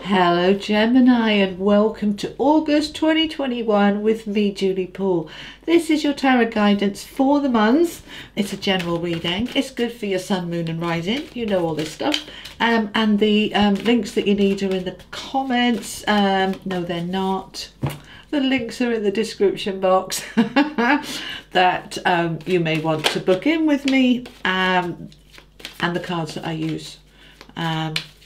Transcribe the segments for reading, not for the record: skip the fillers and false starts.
Hello Gemini, and welcome to August 2021 with me, Julie Poole. This is your tarot guidance for the month. It's a general reading. It's good for your sun, moon and rising. You know all this stuff. And the links that you need are in the comments. No, they're not. The links are in the description box that you may want to book in with me, and the cards that I use.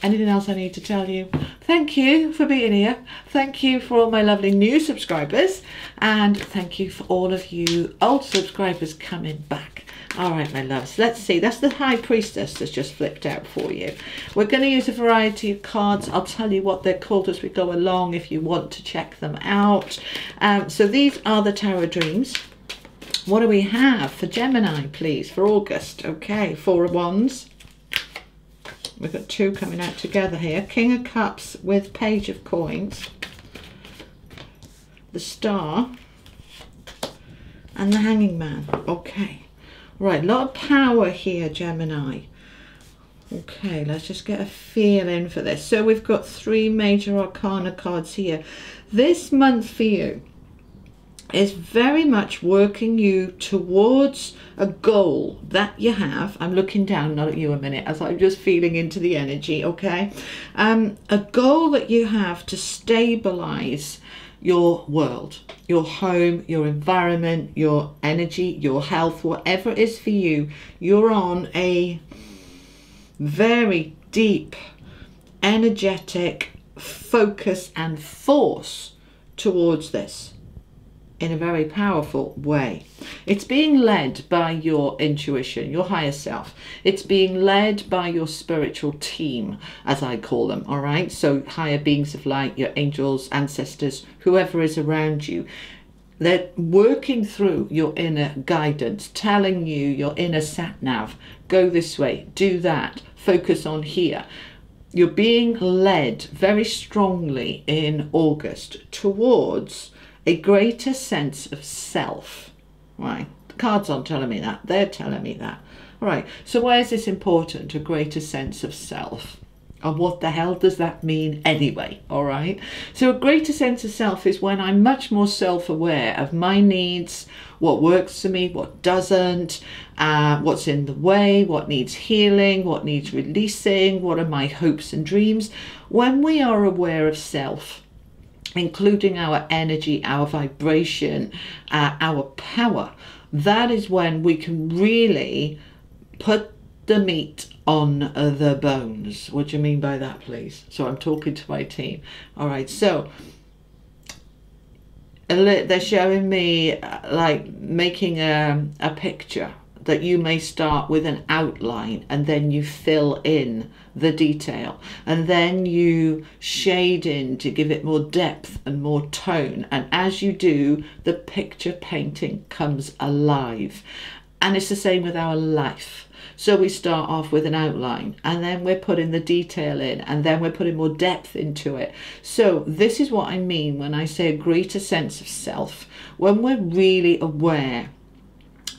Anything else I need to tell you? Thank you for being here. Thank you for all my lovely new subscribers, and thank you for all of you old subscribers coming back. All right, my loves, let's see. That's the High Priestess that's just flipped out for you. We're going to use a variety of cards. I'll tell you what they're called as we go along if you want to check them out. So these are the Tarot Dreams. What do we have for Gemini, please, for August? Okay, Four of Wands. We've got two coming out together here. King of Cups with Page of Coins. The Star. And the Hanging Man. Okay. Right, a lot of power here, Gemini. Okay, let's just get a feeling for this. So we've got three major arcana cards here. This month for you is very much working you towards a goal that you have. I'm looking down, not at you a minute, as I'm just feeling into the energy, okay? A goal that you have to stabilize your world, your home, your environment, your energy, your health, whatever it is for you. You're on a very deep, energetic focus and force towards this in a very powerful way. It's being led by your intuition, your higher self. It's being led by your spiritual team, as I call them, all right? So higher beings of light, your angels, ancestors, whoever is around you. They're working through your inner guidance, telling you, your inner sat-nav, go this way, do that, focus on here. You're being led very strongly in August towards a greater sense of self, right? The cards aren't telling me that, they're telling me that. All right, so why is this important, a greater sense of self? And what the hell does that mean anyway, all right? So a greater sense of self is when I'm much more self-aware of my needs, what works for me, what doesn't, what's in the way, what needs healing, what needs releasing, what are my hopes and dreams. When we are aware of self, including our energy, our vibration, our power, that is when we can really put the meat on the bones. What do you mean by that, please? So I'm talking to my team. All right, so they're showing me like making a picture that you may start with an outline, and then you fill in the detail, and then you shade in to give it more depth and more tone. And as you do, the picture painting comes alive. And it's the same with our life. So we start off with an outline, and then we're putting the detail in, and then we're putting more depth into it. So this is what I mean when I say a greater sense of self. When we're really aware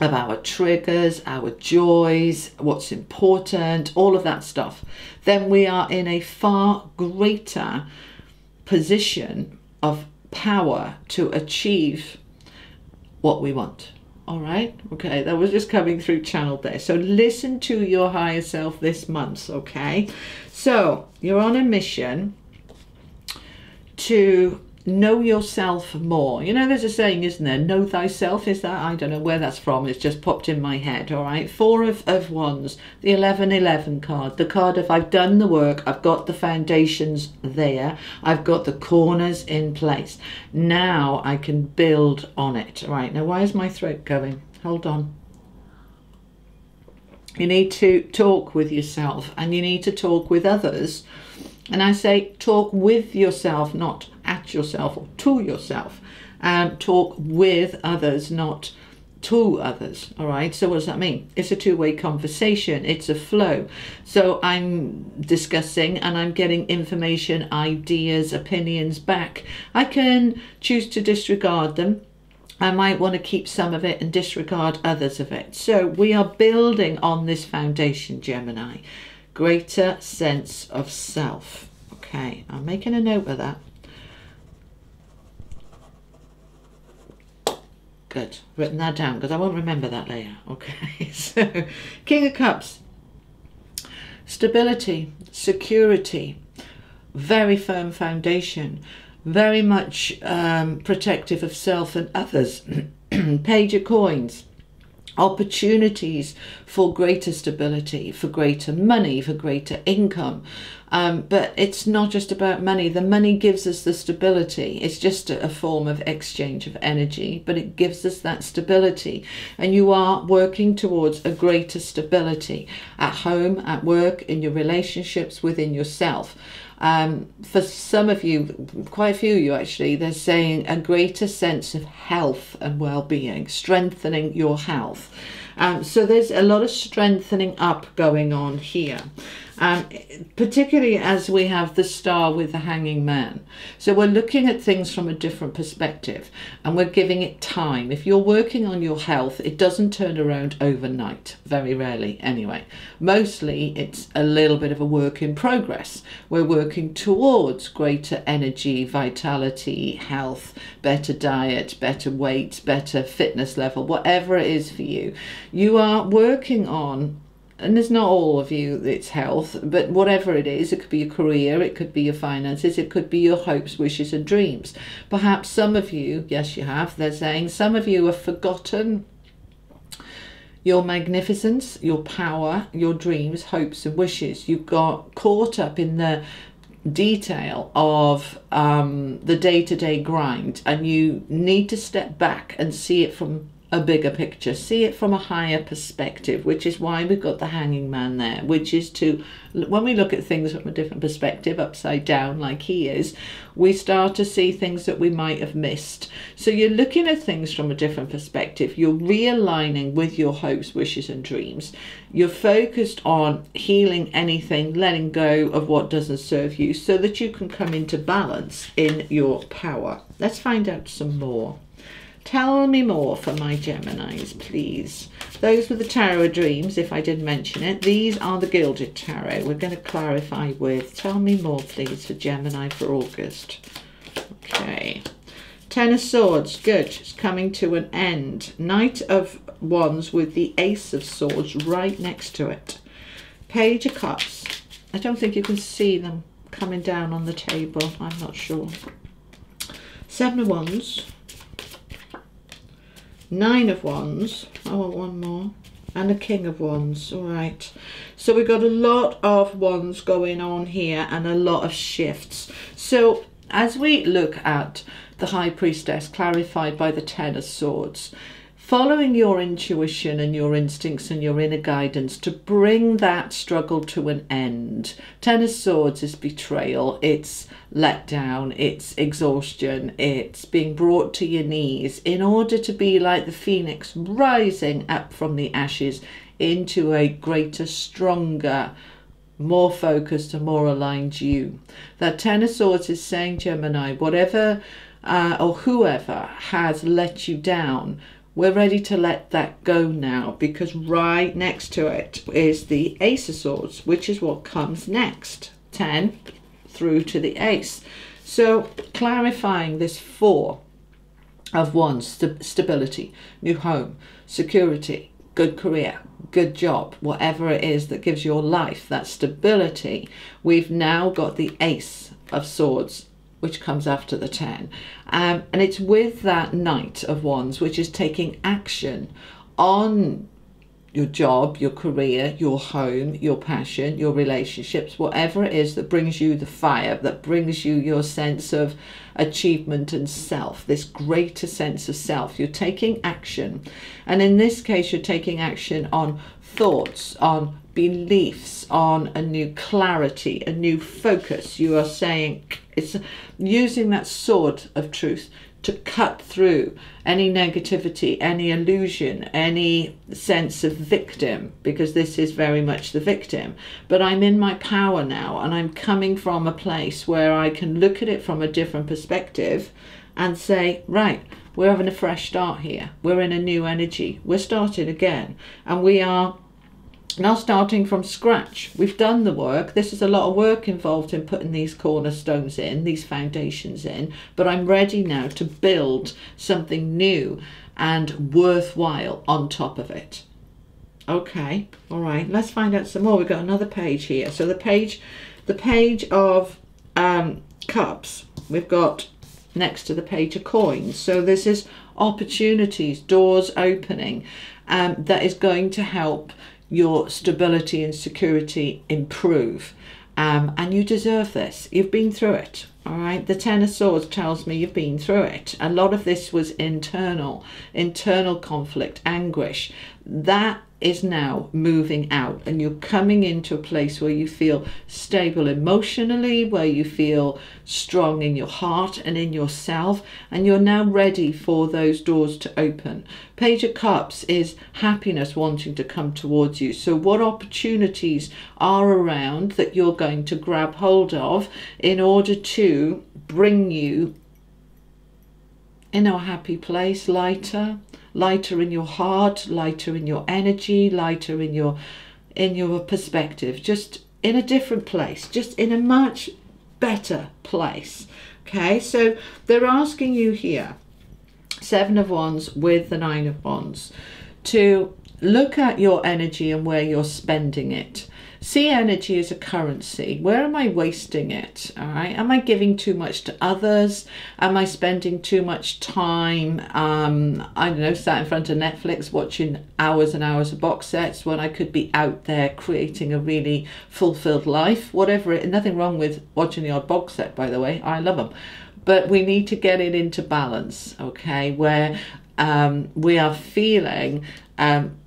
of our triggers, our joys, what's important, all of that stuff, then we are in a far greater position of power to achieve what we want. All right, okay, that was just coming through channeled there. So listen to your higher self this month, okay? So you're on a mission to know yourself more. You know, there's a saying, isn't there? Know thyself, is that? I don't know where that's from. It's just popped in my head, all right? Four of Wands, the 1111 card, the card of I've done the work, I've got the foundations there, I've got the corners in place. Now I can build on it. All right, now why is my throat going? Hold on. You need to talk with yourself, and you need to talk with others. And I say talk with yourself, not at yourself or to yourself. Talk with others, not to others. All right, so what does that mean? It's a two-way conversation. It's a flow. So I'm discussing and I'm getting information, ideas, opinions back. I can choose to disregard them. I might want to keep some of it and disregard others of it. So we are building on this foundation, Gemini. Greater sense of self. Okay, I'm making a note of that. Good, written that down because I won't remember that later. Okay, so King of Cups, stability, security, very firm foundation, very much protective of self and others. Page of Coins, opportunities for greater stability, for greater money, for greater income. But it's not just about money. The money gives us the stability. It's just a form of exchange of energy, but it gives us that stability. And you are working towards a greater stability at home, at work, in your relationships, within yourself. For some of you, quite a few of you actually, they're saying a greater sense of health and well-being, strengthening your health. So there's a lot of strengthening up going on here. Particularly as we have the star with the hanging man. So we're looking at things from a different perspective and we're giving it time. If you're working on your health, it doesn't turn around overnight, very rarely anyway. Mostly it's a little bit of a work in progress. We're working towards greater energy, vitality, health, better diet, better weight, better fitness level, whatever it is for you. You are working on, and there's not all of you, it's health, but whatever it is, it could be your career, it could be your finances, it could be your hopes, wishes and dreams. Perhaps some of you, yes you have, they're saying some of you have forgotten your magnificence, your power, your dreams, hopes and wishes. You got caught up in the detail of the day-to-day grind, and you need to step back and see it from a bigger picture, see it from a higher perspective, which is why we've got the hanging man there, which is to, when we look at things from a different perspective, upside down like he is, we start to see things that we might have missed. So you're looking at things from a different perspective, you're realigning with your hopes, wishes and dreams. You're focused on healing anything, letting go of what doesn't serve you so that you can come into balance in your power. Let's find out some more. Tell me more for my Geminis, please. Those were the Tarot of Dreams, if I didn't mention it. These are the Gilded Tarot. We're going to clarify with. Tell me more, please, for Gemini for August. Okay. Ten of Swords. Good. It's coming to an end. Knight of Wands with the Ace of Swords right next to it. Page of Cups. I don't think you can see them coming down on the table. I'm not sure. Seven of Wands. Nine of Wands. I want one more. And a King of Wands. All right. So we've got a lot of wands going on here and a lot of shifts. So as we look at the High Priestess clarified by the Ten of Swords, following your intuition and your instincts and your inner guidance to bring that struggle to an end. Ten of Swords is betrayal, it's letdown, it's exhaustion, it's being brought to your knees in order to be like the phoenix rising up from the ashes into a greater, stronger, more focused and more aligned you. That Ten of Swords is saying, Gemini, whatever or whoever has let you down, we're ready to let that go now, because right next to it is the Ace of Swords, which is what comes next. 10 through to the Ace. So clarifying this Four of Wands, stability, new home, security, good career, good job, whatever it is that gives your life that stability. We've now got the Ace of Swords, which comes after the 10. And it's with that Knight of Wands, which is taking action on your job, your career, your home, your passion, your relationships, whatever it is that brings you the fire, that brings you your sense of achievement and self, this greater sense of self. You're taking action. And in this case, you're taking action on thoughts, on beliefs, on a new clarity, a new focus. You are saying, it's using that sword of truth to cut through any negativity, any illusion, any sense of victim, because this is very much the victim. But I'm in my power now, and I'm coming from a place where I can look at it from a different perspective and say, right, we're having a fresh start here. We're in a new energy. We're starting again, and we are Now starting from scratch. We've done the work. This is a lot of work involved in putting these cornerstones in, these foundations in, but I'm ready now to build something new and worthwhile on top of it. Okay, all right, let's find out some more. We've got another page here. So the page of cups, we've got next to the page of coins. So this is opportunities, doors opening, that is going to help your stability and security improve. And you deserve this. You've been through it. All right. The Ten of Swords tells me you've been through it. A lot of this was internal conflict, anguish. That is now moving out, and you're coming into a place where you feel stable emotionally, where you feel strong in your heart and in yourself, and you're now ready for those doors to open. Page of Cups is happiness wanting to come towards you. So what opportunities are around that you're going to grab hold of in order to bring you in a happy place, lighter in your heart, lighter in your energy, lighter in your perspective, just in a different place, just in a much better place. Okay, so they're asking you here, Seven of Wands with the Nine of Wands, to look at your energy and where you're spending it. See energy as a currency. Where am I wasting it? All right. Am I giving too much to others? Am I spending too much time, I don't know, sat in front of Netflix watching hours and hours of box sets when I could be out there creating a really fulfilled life? Whatever it, nothing wrong with watching the odd box set, by the way. I love them. But we need to get it into balance, okay, where we are feeling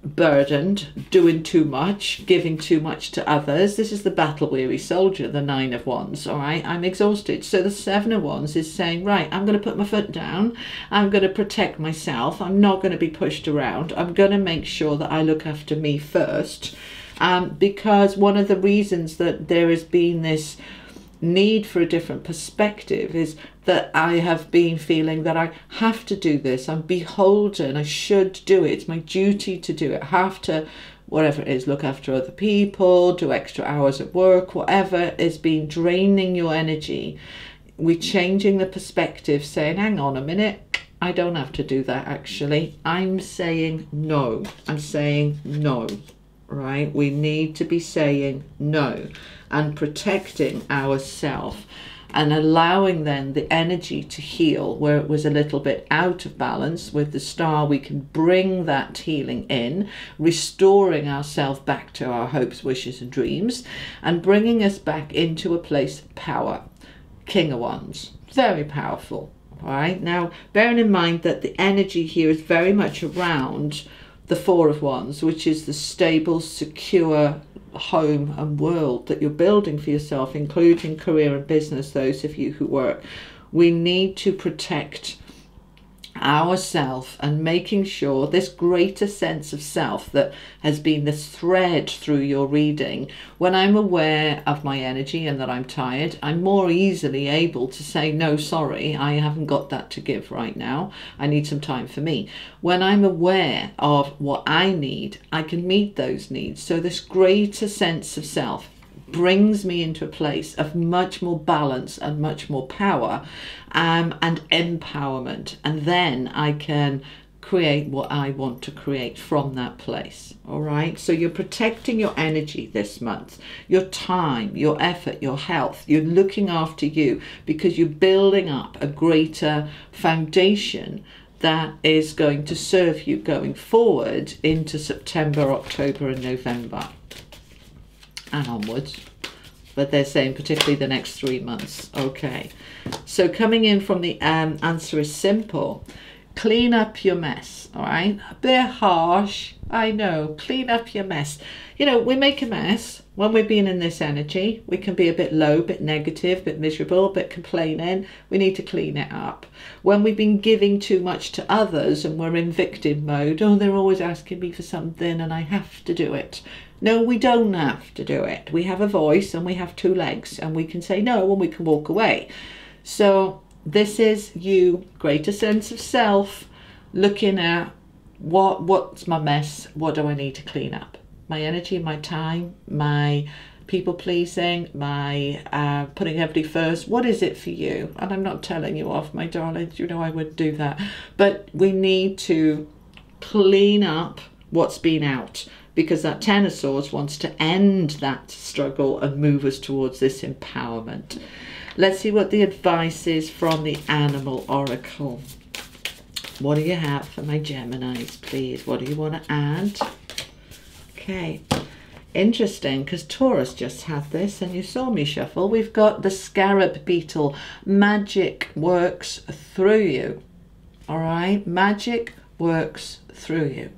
burdened, doing too much, giving too much to others. This is the battle-weary soldier, the Nine of Wands, all right? I'm exhausted. So the Seven of Wands is saying, right, I'm going to put my foot down. I'm going to protect myself. I'm not going to be pushed around. I'm going to make sure that I look after me first, because one of the reasons that there has been this need for a different perspective is that I have been feeling that I have to do this. I'm beholden. I should do it. It's my duty to do it. I have to, whatever it is, look after other people, do extra hours at work, whatever is being draining your energy. We're changing the perspective, saying, hang on a minute, I don't have to do that actually. I'm saying no. I'm saying no, right? We need to be saying no and protecting ourselves and allowing then the energy to heal where it was a little bit out of balance. With the Star, we can bring that healing in, restoring ourselves back to our hopes, wishes and dreams, and bringing us back into a place of power. King of Wands, very powerful. All right, now bearing in mind that the energy here is very much around the Four of Wands, which is the stable, secure home and world that you're building for yourself, including career and business, those of you who work. We need to protect ourselves and making sure this greater sense of self that has been the thread through your reading. When I'm aware of my energy and that I'm tired, I'm more easily able to say, no, sorry, I haven't got that to give right now. I need some time for me. When I'm aware of what I need, I can meet those needs. So this greater sense of self brings me into a place of much more balance and much more power and empowerment, and then I can create what I want to create from that place. All right, so you're protecting your energy this month, your time, your effort, your health. You're looking after you because you're building up a greater foundation that is going to serve you going forward into September, October and November and onwards, but they're saying particularly the next 3 months. Okay, so coming in from the answer is simple. Clean up your mess. All right, a bit harsh, I know. Clean up your mess. You know, we make a mess when we're being in this energy. We can be a bit low, a bit negative, a bit miserable, a bit complaining. We need to clean it up. When we've been giving too much to others and we're in victim mode, oh, they're always asking me for something and I have to do it. No, we don't have to do it. We have a voice and we have 2 legs and we can say no and we can walk away. So this is you, greater sense of self, looking at what's my mess, what do I need to clean up? my energy, my time, my people pleasing, my putting everybody first? What is it for you? And I'm not telling you off, my darlings, you know I would do that. But we need to clean up what's been out, because that Ten of Swords wants to end that struggle and move us towards this empowerment. Let's see what the advice is from the Animal Oracle. What do you have for my Geminis, please? What do you want to add? Okay, interesting, because Taurus just had this and you saw me shuffle. We've got the Scarab Beetle. Magic works through you. All right, magic works through you.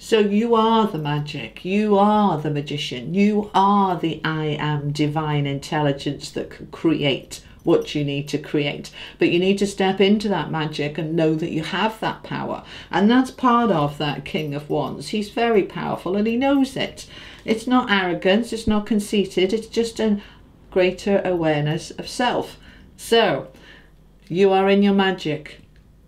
So you are the magic, you are the magician, you are the I am divine intelligence that can create what you need to create. But you need to step into that magic and know that you have that power. And that's part of that King of Wands. He's very powerful and he knows it. It's not arrogance, it's not conceited, it's just a greater awareness of self. So you are in your magic.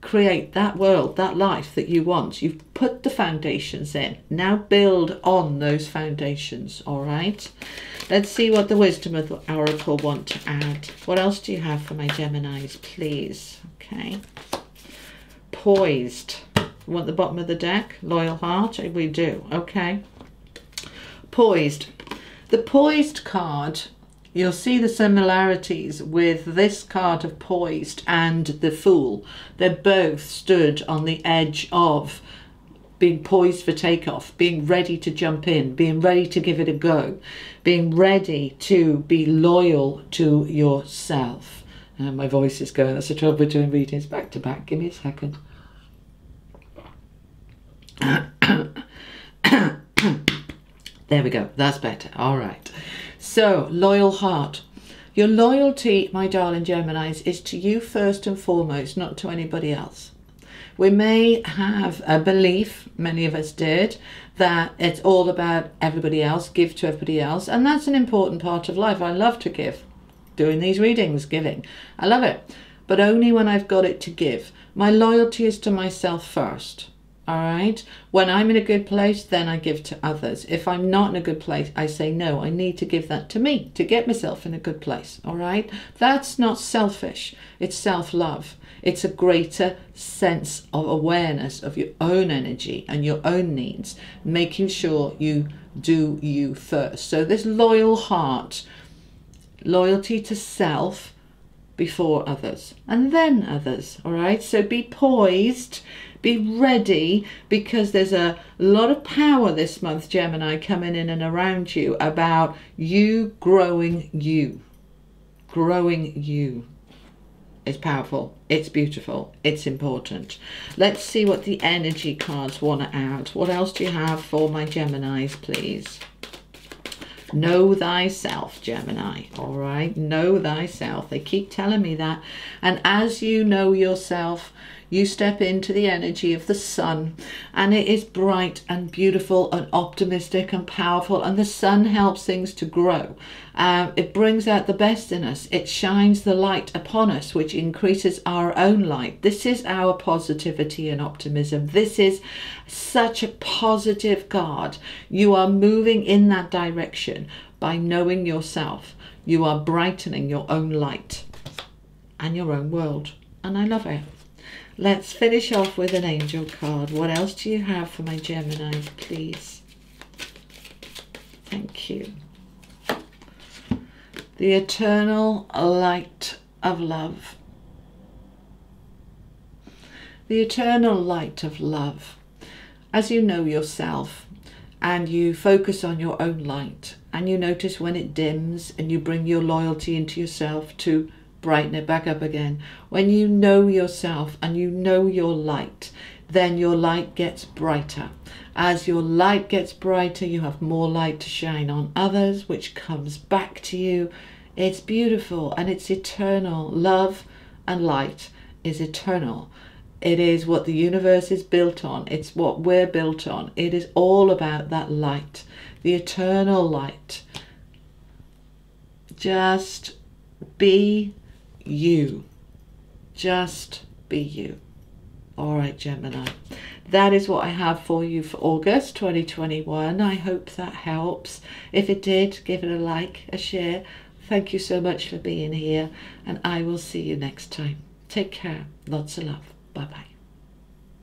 Create that world, that life that you want. You've put the foundations in. Now build on those foundations, all right? Let's see what the Wisdom of the Oracle want to add. What else do you have for my Geminis, please? Okay. Poised. You want the bottom of the deck? Loyal heart? We do. Okay. Poised. The Poised card, you'll see the similarities with this card of Poised and the Fool. They're both stood on the edge of being poised for takeoff, being ready to jump in, being ready to give it a go, being ready to be loyal to yourself. And my voice is going, that's the trouble with doing readings back to back. Give me a second. There we go, that's better. All right. So, loyal heart. Your loyalty, my darling Geminis, is to you first and foremost, not to anybody else. We may have a belief, many of us did, that it's all about everybody else, give to everybody else, and that's an important part of life. I love to give. Doing these readings, giving. I love it, but only when I've got it to give. My loyalty is to myself first. All right, when I'm in a good place, then I give to others. If I'm not in a good place, I say no, I need to give that to me to get myself in a good place. All right, that's not selfish, it's self-love. It's a greater sense of awareness of your own energy and your own needs, making sure you do you first. So this loyal heart, loyalty to self before others and then others. All right, so be poised. Be ready, because there's a lot of power this month, Gemini, coming in and around you about you growing you. Growing you is powerful. It's beautiful. It's important. Let's see what the energy cards want to add. What else do you have for my Geminis, please? Know thyself, Gemini. All right, know thyself. They keep telling me that. And as you know yourself, you step into the energy of the sun, and it is bright and beautiful and optimistic and powerful, and the sun helps things to grow. It brings out the best in us. It shines the light upon us, which increases our own light. This is our positivity and optimism. This is such a positive card. You are moving in that direction by knowing yourself. You are brightening your own light and your own world, and I love it. Let's finish off with an angel card. What else do you have for my Geminis, please? Thank you. The eternal light of love. The eternal light of love. As you know yourself and you focus on your own light and you notice when it dims and you bring your loyalty into yourself to brighten it back up again. When you know yourself and you know your light, then your light gets brighter. As your light gets brighter, you have more light to shine on others, which comes back to you. It's beautiful and it's eternal. Love and light is eternal. It is what the universe is built on. It's what we're built on. It is all about that light, the eternal light. Just be you. Just be you. All right, Gemini. that is what I have for you for August 2021. I hope that helps. If it did, give it a like, a share. Thank you so much for being here, and I will see you next time. Take care. Lots of love. Bye bye.